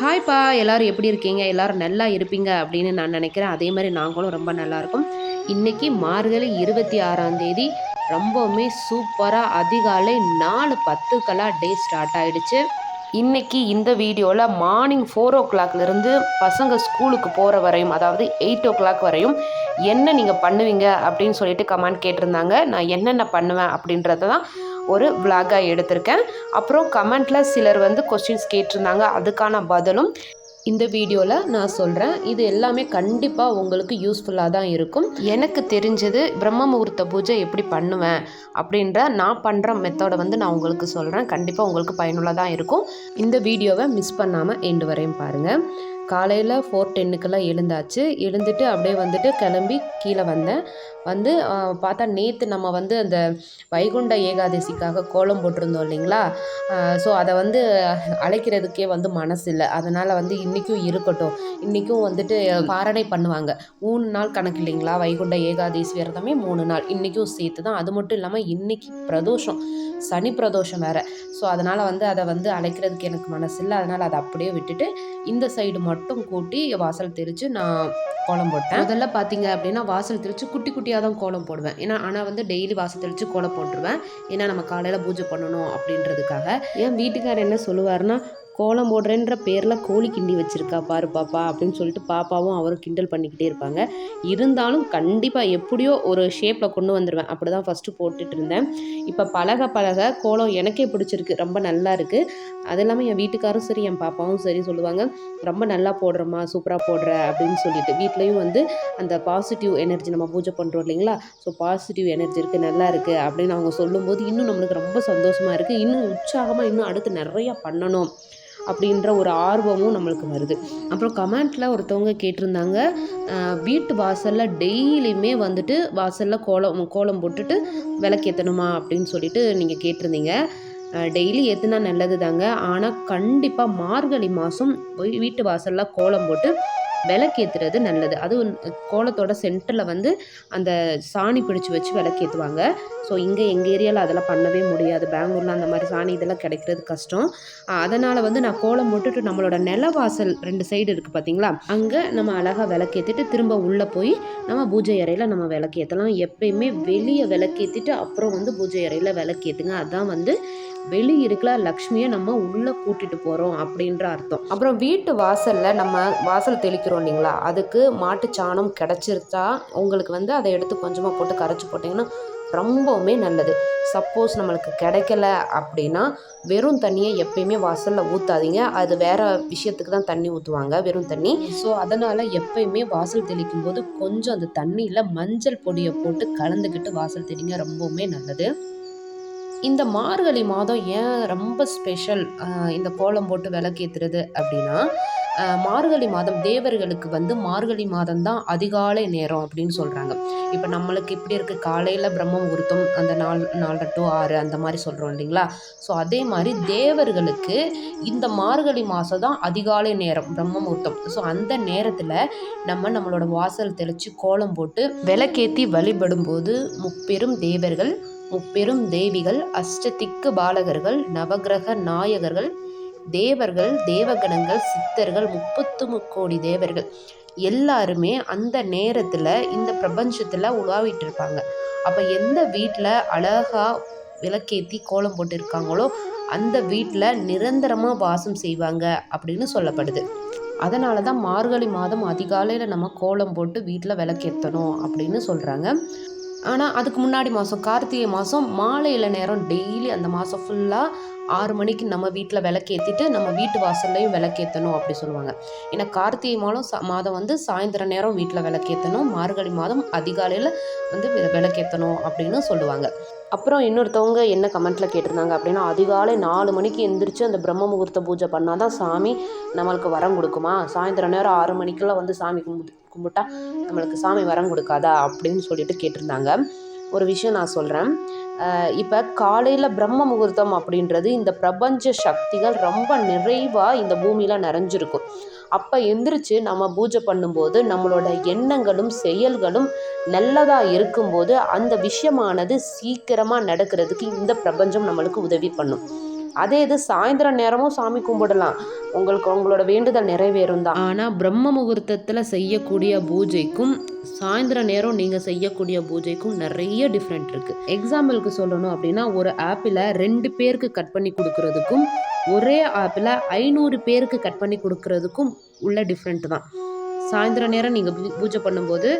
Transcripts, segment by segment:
ஹாய்ப்பா! எல்லாரும் எப்படி இருக்கீங்க? எல்லாரும் நல்லா இருப்பீங்க அப்படின்னு நான் நினைக்கிறேன். அதே மாரி நாங்களும் ரொம்ப நல்லாயிருக்கோம். இன்னைக்கு மார்கழி 26ஆம் தேதி ரொம்பவுமே சூப்பரா அதிகாலை 4:10க்கெல்லாம் டே ஸ்டார்ட் ஆயிடுச்சு. இன்னைக்கு இந்த வீடியோல மார்னிங் 4:00லிருந்து பசங்க ஸ்கூலுக்கு போற வரையும், அதாவது 8:00 வரையும் என்ன நீங்க பண்ணுவீங்க அப்படின்னு சொல்லிட்டு கமெண்ட் கேட்டிருந்தாங்க. நான் என்னென்ன பண்ணுவேன் அப்படின்றத தான் ஒரு விளாகா எடுத்திருக்கேன். அப்புறம் கமெண்ட்ல சிலர் வந்து கொஸ்டின்ஸ் கேட்டிருந்தாங்க. அதுக்கான பதிலும் இந்த வீடியோவில் நான் சொல்கிறேன். இது எல்லாமே கண்டிப்பாக உங்களுக்கு யூஸ்ஃபுல்லாக தான் இருக்கும். எனக்கு தெரிஞ்சது பிரம்ம முகூர்த்த பூஜை எப்படி பண்ணுவேன் அப்படின்ற நான் பண்ணுற மெத்தடை வந்து நான் உங்களுக்கு சொல்கிறேன். கண்டிப்பாக உங்களுக்கு பயனுள்ளதாக இருக்கும். இந்த வீடியோவை மிஸ் பண்ணாமல் எண்டு வரையும் பாருங்கள். காலையில் 4:10க்கெல்லாம் எழுந்தாச்சு. எழுந்துட்டு அப்படியே வந்துட்டு கிளம்பி கீழே வந்தேன். வந்து பார்த்தா நேற்று நம்ம வந்து அந்த வைகுண்ட ஏகாதசிக்காக கோலம் போட்டிருந்தோம் இல்லைங்களா? ஸோ அதை வந்து அழைக்கிறதுக்கே வந்து மனசு இல்லை. அதனால் வந்து இன்றைக்கும் இருக்கட்டும், இன்றைக்கும் வந்துட்டு பாரணை பண்ணுவாங்க. 3 நாள் கணக்கு இல்லைங்களா? வைகுண்ட ஏகாதசி விரதமே 3 நாள், இன்றைக்கும் சேர்த்து தான். அது மட்டும் இல்லாமல் இன்றைக்கி பிரதோஷம், சனி பிரதோஷம் வேறு. ஸோ அதனால் வந்து அதை வந்து அழைக்கிறதுக்கு எனக்கு மனசு இல்லை. அதனால் அதை அப்படியே விட்டுட்டு இந்த சைடு மட்டும் கூட்டி வாசல் தெளித்து நான் கோலம் போட்டேன். முதல்ல பார்த்தீங்க அப்படின்னா வாசல் தெளித்து குட்டி குட்டியாக தான் கோலம் போடுவேன். ஆனால் வந்து டெய்லி வாசல் தெளித்து கோலம் போட்டுருவேன். ஏன்னா நம்ம காலையில் பூஜை பண்ணணும் அப்படின்றதுக்காக. என் வீட்டுக்காரர் என்ன சொல்லுவார்னா, கோலம் போடுறேன்ற பேரில் கோழி கிண்டி வச்சுருக்கா பாரு பாப்பா அப்படின்னு சொல்லிட்டு பாப்பாவும் அவரும் கிண்டல் பண்ணிக்கிட்டே இருப்பாங்க. இருந்தாலும் கண்டிப்பாக எப்படியோ ஒரு ஷேப்பில் கொண்டு வந்துடுவேன். அப்படி தான் ஃபஸ்ட்டு போட்டுட்டு இருந்தேன். இப்போ பழக பழக கோலம் எனக்கே பிடிச்சிருக்கு, ரொம்ப நல்லா இருக்குது. அது இல்லாமல் என் வீட்டுக்காரும் சரி என் பாப்பாவும் சரி சொல்லுவாங்க, ரொம்ப நல்லா போடுறம்மா, சூப்பராக போடுற அப்படின்னு சொல்லிட்டு. வீட்லேயும் வந்து அந்த பாசிட்டிவ் எனர்ஜி, நம்ம பூஜை பண்ணுறோம் இல்லைங்களா? ஸோ பாசிட்டிவ் எனர்ஜி இருக்குது, நல்லா இருக்குது அப்படின்னு அவங்க சொல்லும்போது இன்னும் நம்மளுக்கு ரொம்ப சந்தோஷமாக இருக்குது. இன்னும் உற்சாகமாக இன்னும் அடுத்து நிறையா பண்ணணும் அப்படின்ற ஒரு ஆர்வமும் நம்மளுக்கு வருது. அப்புறம் கமெண்ட்டில் ஒருத்தவங்க கேட்டிருந்தாங்க, வீட்டு வாசலில் டெய்லியுமே வந்துட்டு வாசலில் கோலம் போட்டுட்டு விளக்கேற்றணுமா அப்படின்னு சொல்லிட்டு நீங்கள் கேட்டிருந்தீங்க. டெய்லி ஏற்றுனா நல்லது தாங்க. ஆனால் கண்டிப்பாக மார்கழி மாதம் வீட்டு வாசலில் கோலம் போட்டு விளக்கேற்றுறது நல்லது. அதுவும் கோலத்தோட சென்டரில் வந்து அந்த சாணி பிடிச்சி வச்சு விளக்கேற்றுவாங்க. ஸோ இங்கே எங்கள் ஏரியாவில் அதெல்லாம் பண்ணவே முடியாது. பெங்களூரில் அந்த மாதிரி சாணி இதெல்லாம் கிடைக்கிறது கஷ்டம். அதனால் வந்து நான் கோலம் போட்டுட்டு நம்மளோட நிலவாசல் 2 சைடு இருக்குது பார்த்தீங்களா? அங்கே நம்ம அழகாக விளக்கேற்றிட்டு திரும்ப உள்ளே போய் நம்ம பூஜை அறையில் நம்ம விளக்கேற்றலாம். எப்பயுமே வெளியே விளக்கேற்றிட்டு அப்புறம் வந்து பூஜை அறையில் விளக்கேற்றுங்க. அதான் வந்து வெளியே இருக்கிற லக்ஷ்மியை நம்ம உள்ளே கூட்டிகிட்டு போகிறோம் அப்படின்ற அர்த்தம். அப்புறம் வீட்டு வாசலில் நம்ம வாசல் தெளிக்கிறோம் இல்லைங்களா? அதுக்கு மாட்டு சாணம் கிடச்சிருச்சா உங்களுக்கு வந்து அதை எடுத்து கொஞ்சமாக போட்டு கரைச்சி போட்டிங்கன்னா ரொம்பவுமே நல்லது. சப்போஸ் நம்மளுக்கு கிடைக்கல அப்படின்னா வெறும் தண்ணியை எப்பயுமே வாசலில் ஊற்றாதீங்க. அது வேறு விஷயத்துக்கு தான் தண்ணி ஊற்றுவாங்க, வெறும் தண்ணி. ஸோ அதனால் எப்பயுமே வாசல் தெளிக்கும் போது கொஞ்சம் அந்த தண்ணியில் மஞ்சள் பொடியை போட்டு கலந்துக்கிட்டு வாசல் தெளிங்க, ரொம்பவுமே நல்லது. இந்த மார்கழி மாதம் ஏன் ரொம்ப ஸ்பெஷல் இந்த கோலம் போட்டு விளக்கேற்றுறது அப்படின்னா, மார்கழி மாதம் தேவர்களுக்கு வந்து மார்கழி மாதம் தான் அதிகாலை நேரம் அப்படின்னு சொல்கிறாங்க. இப்போ நம்மளுக்கு இப்படி இருக்குது, காலையில் பிரம்ம முகூர்த்தம் அந்த 4:30 to 6 அந்த மாதிரி சொல்கிறோம் இல்லைங்களா? ஸோ அதே மாதிரி தேவர்களுக்கு இந்த மார்கழி மாதம் தான் அதிகாலை நேரம், பிரம்ம முகூர்த்தம். ஸோ அந்த நேரத்தில் நம்மளோட வாசல் தெளித்து கோலம் போட்டு விளக்கேற்றி வழிபடும்போது முப்பெரும் தேவர்கள், முப்பெரும் தேவிகள், அஷ்டதிக்கு பாலகர்கள், நவகிரக நாயகர்கள், தேவர்கள், தேவகணங்கள், சித்தர்கள், 33 தேவர்கள் எல்லாருமே அந்த நேரத்தில் இந்த பிரபஞ்சத்தில் உலாவிட்டு இருப்பாங்க. அப்போ எந்த வீட்டில் அழகாக விளக்கேற்றி கோலம் போட்டு இருக்காங்களோ அந்த வீட்டில் நிரந்தரமாக வாசம் செய்வாங்க அப்படின்னு சொல்லப்படுது. அதனால தான் மார்கழி மாதம் அதிகாலையில் நம்ம கோலம் போட்டு வீட்டில் விளக்கேற்றணும் அப்படின்னு சொல்கிறாங்க. ஆனால் அதுக்கு முன்னாடி மாதம் கார்த்திகை மாதம் மாலையில் நேரம் டெய்லி அந்த மாதம் ஃபுல்லாக 6 மணிக்கு நம்ம வீட்டில் விளக்கேற்றிட்டு நம்ம வீட்டு வாசல்லையும் விளக்கேற்றணும் அப்படி சொல்லுவாங்க. ஏன்னா கார்த்திகை மாதம் வந்து சாயந்தர நேரம் வீட்டில் விளக்கேற்றணும், மார்கழி மாதம் அதிகாலையில் வந்து விளக்கேற்றணும் அப்படின்னு சொல்லுவாங்க. அப்புறம் இன்னொருத்தவங்க என்ன கமெண்ட்டில் கேட்டிருந்தாங்க அப்படின்னா, அதிகாலை 4 மணிக்கு எந்திரிச்சு அந்த பிரம்ம முகூர்த்த பூஜை பண்ணால் தான் சாமி நம்மளுக்கு வரம் கொடுக்குமா? சாயந்தர நேரம் 6 மணிக்கெல்லாம் வந்து சாமி கும்பிட்டா நம்மளுக்கு சாமி வரம் கொடுக்காதா அப்படின்னு சொல்லிட்டு கேட்டிருந்தாங்க. ஒரு விஷயம் நான் சொல்கிறேன். இப்போ காலையில் பிரம்ம முகூர்த்தம் அப்படின்றது இந்த பிரபஞ்ச சக்திகள் ரொம்ப நிறைவாக இந்த பூமியில் நிறைஞ்சிருக்கும். அப்போ எந்திரிச்சு நம்ம பூஜை பண்ணும்போது நம்மளோட எண்ணங்களும் செயல்களும் நல்லதாக இருக்கும்போது அந்த விஷயமானது சீக்கிரமாக நடக்கிறதுக்கு இந்த பிரபஞ்சம் நம்மளுக்கு உதவி பண்ணும். அதே இது சாயந்தரம் நேரமும் சாமி கும்பிடலாம், உங்களுக்கு உங்களோட வேண்டுதல் நிறைவேறும் தான். ஆனால் பிரம்ம முகூர்த்தத்தில் செய்யக்கூடிய பூஜைக்கும் சாயந்தர நேரம் நீங்கள் செய்யக்கூடிய பூஜைக்கும் நிறைய டிஃப்ரெண்ட் இருக்குது. எக்ஸாம்பிளுக்கு சொல்லணும் அப்படின்னா, ஒரு ஆப்பிளை 2 பேருக்கு கட் பண்ணி கொடுக்கறதுக்கும் ஒரே ஆப்பிளை 500 பேருக்கு கட் பண்ணி கொடுக்கறதுக்கும் உள்ள டிஃப்ரெண்ட் தான். சாயந்தர நேரம் நீங்கள் பூஜை பண்ணும்போது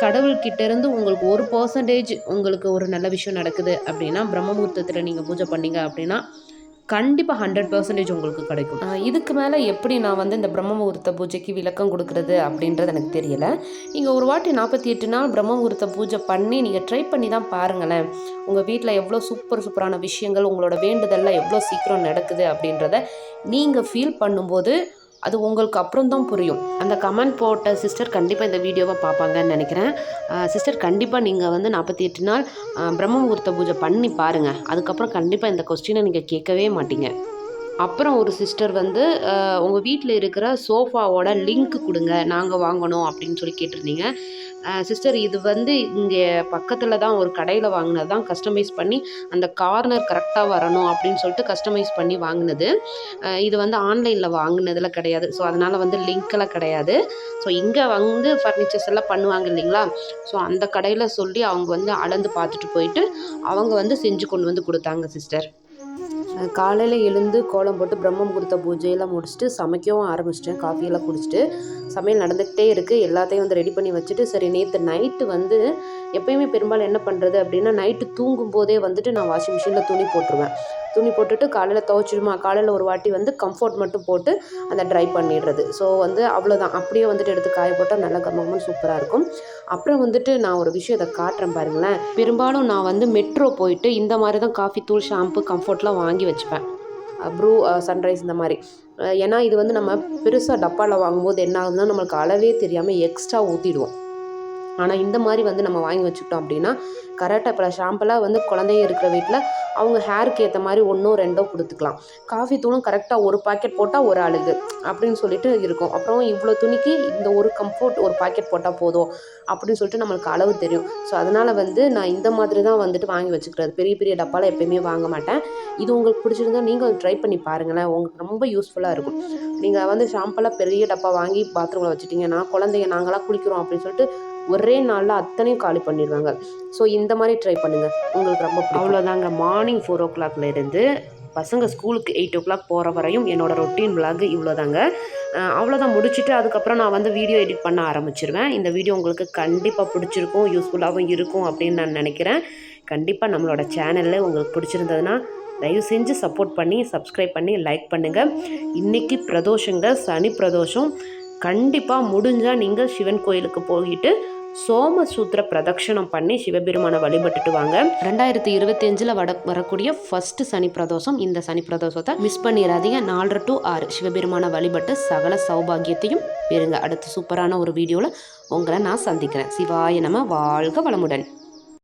கடவுள்கிட்ட இருந்து உங்களுக்கு 1% உங்களுக்கு ஒரு நல்ல விஷயம் நடக்குது அப்படின்னா, பிரம்ம முகூர்த்தத்தில் நீங்கள் பூஜை பண்ணீங்க அப்படின்னா கண்டிப்பாக 100% உங்களுக்கு கிடைக்கும். இதுக்கு மேலே எப்படி நான் வந்து இந்த பிரம்ம முகூர்த்த பூஜைக்கு விளக்கம் கொடுக்குறது அப்படின்றது எனக்கு தெரியல. நீங்கள் ஒரு வாட்டி 48 நாள் பிரம்ம முகூர்த்த பூஜை பண்ணி நீங்கள் ட்ரை பண்ணி தான் பாருங்களேன். உங்கள் வீட்டில் எவ்வளோ சூப்பரான விஷயங்கள், உங்களோட வேண்டுதலில் எவ்வளோ சீக்கிரம் நடக்குது அப்படின்றத நீங்கள் ஃபீல் பண்ணும்போது அது உங்களுக்கு அப்புறம் தான் புரியும். அந்த கமெண்ட் போட்ட சிஸ்டர் கண்டிப்பாக இந்த வீடியோவை பார்ப்பாங்கன்னு நினைக்கிறேன். சிஸ்டர் கண்டிப்பாக நீங்கள் வந்து 48 நாள் பிரம்ம முகூர்த்த பூஜை பண்ணி பாருங்கள். அதுக்கப்புறம் கண்டிப்பாக இந்த கொஸ்டினை நீங்கள் கேட்கவே மாட்டீங்க. அப்புறம் ஒரு சிஸ்டர் வந்து உங்கள் வீட்டில் இருக்கிற சோஃபாவோட லிங்க் கொடுங்க, நாங்கள் வாங்கணும் அப்படின்னு சொல்லி கேட்டிருந்தீங்க. சிஸ்டர் இது வந்து இங்கே பக்கத்தில் தான் ஒரு கடையில் வாங்கினது தான், கஸ்டமைஸ் பண்ணி அந்த கார்னர் கரெக்டாக வரணும் அப்படின்னு சொல்லிட்டு கஸ்டமைஸ் பண்ணி வாங்கினது. இது வந்து ஆன்லைனில் வாங்கினதில் கிடையாது. ஸோ அதனால் வந்து லிங்க்கெல்லாம் கிடையாது. ஸோ இங்கே வந்து ஃபர்னிச்சர்ஸ் எல்லாம் பண்ணுவாங்க இல்லைங்களா, ஸோ அந்த கடையில் சொல்லி அவங்க வந்து அளந்து பார்த்துட்டு போயிட்டு அவங்க வந்து செஞ்சு கொண்டு வந்து கொடுத்தாங்க சிஸ்டர். காலையில் எழுந்து கோலம் போட்டு பிரம்ம முகூர்த்த பூஜையெல்லாம் முடிச்சுட்டு சமைக்கவும் ஆரம்பிச்சிட்டேன். காஃபியெல்லாம் குடிச்சிட்டு சமையல் நடந்துக்கிட்டே இருக்குது. எல்லாத்தையும் வந்து ரெடி பண்ணி வச்சுட்டு, சரி நேற்று நைட்டு வந்து எப்போயுமே பெரும்பாலும் என்ன பண்ணுறது அப்படின்னா, நைட்டு தூங்கும் போதே வந்துட்டு நான் வாஷிங் மிஷினில் துணி போட்டுருவேன். துணி போட்டுட்டு காலையில் துவைச்சிடுமா, காலையில் ஒரு வாட்டி வந்து கம்ஃபர்ட் மட்டும் போட்டு அந்த ட்ரை பண்ணிடுறது. ஸோ வந்து அவ்வளோதான். அப்படியே வந்துட்டு எடுத்து காய போட்டால் நல்லா கம்மகம்னு சூப்பராக இருக்கும். அப்புறம் வந்துட்டு நான் ஒரு விஷயம் இதை காட்டுறேன் பாருங்களேன். பெரும்பாலும் நான் வந்து மெட்ரோ போயிட்டு இந்த மாதிரி தான் காஃபி தூள், ஷாம்பு, கம்ஃபர்ட்லாம் வாங்கி வச்சுப்பேன். ப்ரூ, சன்ரைஸ் இந்த மாதிரி. ஏன்னா இது வந்து நம்ம பெருசாக டப்பாவில் வாங்கும்போது என்ன ஆகுதுன்னா, நம்மளுக்கு அளவே தெரியாமல் எக்ஸ்ட்ரா ஊற்றிடுவோம். ஆனால் இந்த மாதிரி வந்து நம்ம வாங்கி வச்சுக்கிட்டோம் அப்படின்னா கரெக்டாக இப்போ ஷாம்பெல்லாம் வந்து குழந்தைங்க இருக்கிற வீட்டில் அவங்க ஹேருக்கு ஏற்ற மாதிரி 1 2 கொடுத்துக்கலாம். காஃபி தூளும் கரெக்டாக ஒரு பாக்கெட் போட்டால் ஒரு ஆளுக்கு அப்படின்னு சொல்லிட்டு இருக்கும். அப்புறம் இவ்வளோ துணிக்கு இந்த ஒரு கம்ஃபர்ட் ஒரு பாக்கெட் போட்டால் போதும் அப்படின்னு சொல்லிட்டு நம்மளுக்கு அளவு தெரியும். ஸோ அதனால் வந்து நான் இந்த மாதிரி தான் வந்துட்டு வாங்கி வச்சுக்கிறது. பெரிய பெரிய டப்பாவில் எப்போயுமே வாங்க மாட்டேன். இது உங்களுக்கு பிடிச்சிருந்தா நீங்கள் ட்ரை பண்ணி பாருங்களேன், உங்களுக்கு ரொம்ப யூஸ்ஃபுல்லாக இருக்கும். நீங்கள் வந்து ஷாம்பெல்லாம் பெரிய டப்பா வாங்கி பாத்ரூமில் வச்சுட்டிங்கன்னா குழந்தைங்க நாங்களாம் குளிக்கிறோம் அப்படின்னு சொல்லிட்டு ஒரே நாளில் அத்தனையும் காலி பண்ணிடுவாங்க. ஸோ இந்த மாதிரி ட்ரை பண்ணுங்கள், உங்களுக்கு ரொம்ப பிடிக்கும். அவ்வளோதாங்க. மார்னிங் 4 o'clock இருந்து பசங்க ஸ்கூலுக்கு 8 o'clock போகிற வரையும் என்னோடய ரொட்டீன் விலாக் இவ்வளோதாங்க. அவ்வளோதான். முடிச்சுட்டு அதுக்கப்புறம் நான் வந்து வீடியோ எடிட் பண்ண ஆரம்பிச்சிருவேன். இந்த வீடியோ உங்களுக்கு கண்டிப்பாக பிடிச்சிருக்கும், யூஸ்ஃபுல்லாகவும் இருக்கும் அப்படின்னு நான் நினைக்கிறேன். கண்டிப்பாக நம்மளோட சேனலில் உங்களுக்கு பிடிச்சிருந்ததுன்னா தயவு செஞ்சு சப்போர்ட் பண்ணி சப்ஸ்கிரைப் பண்ணி லைக் பண்ணுங்கள். இன்றைக்கி பிரதோஷங்க, சனி பிரதோஷம். கண்டிப்பாக முடிஞ்சால் நீங்கள் சிவன் கோயிலுக்கு போயிட்டு சோமசூத்திர பிரதட்சணம் பண்ணி சிவபெருமானை வழிபட்டுட்டு வாங்க. 2025 வரக்கூடிய ஃபர்ஸ்ட் சனி பிரதோஷம். இந்த சனி பிரதோஷத்தை மிஸ் பண்ணிடாதீங்க. 4 to 6 சிவபெருமானை வழிபட்டு சகல சௌபாகியத்தையும் பெறுங்க. அடுத்து சூப்பரான ஒரு வீடியோவில் உங்களை நான் சந்திக்கிறேன். சிவாய நம. வாழ்க வளமுடன்.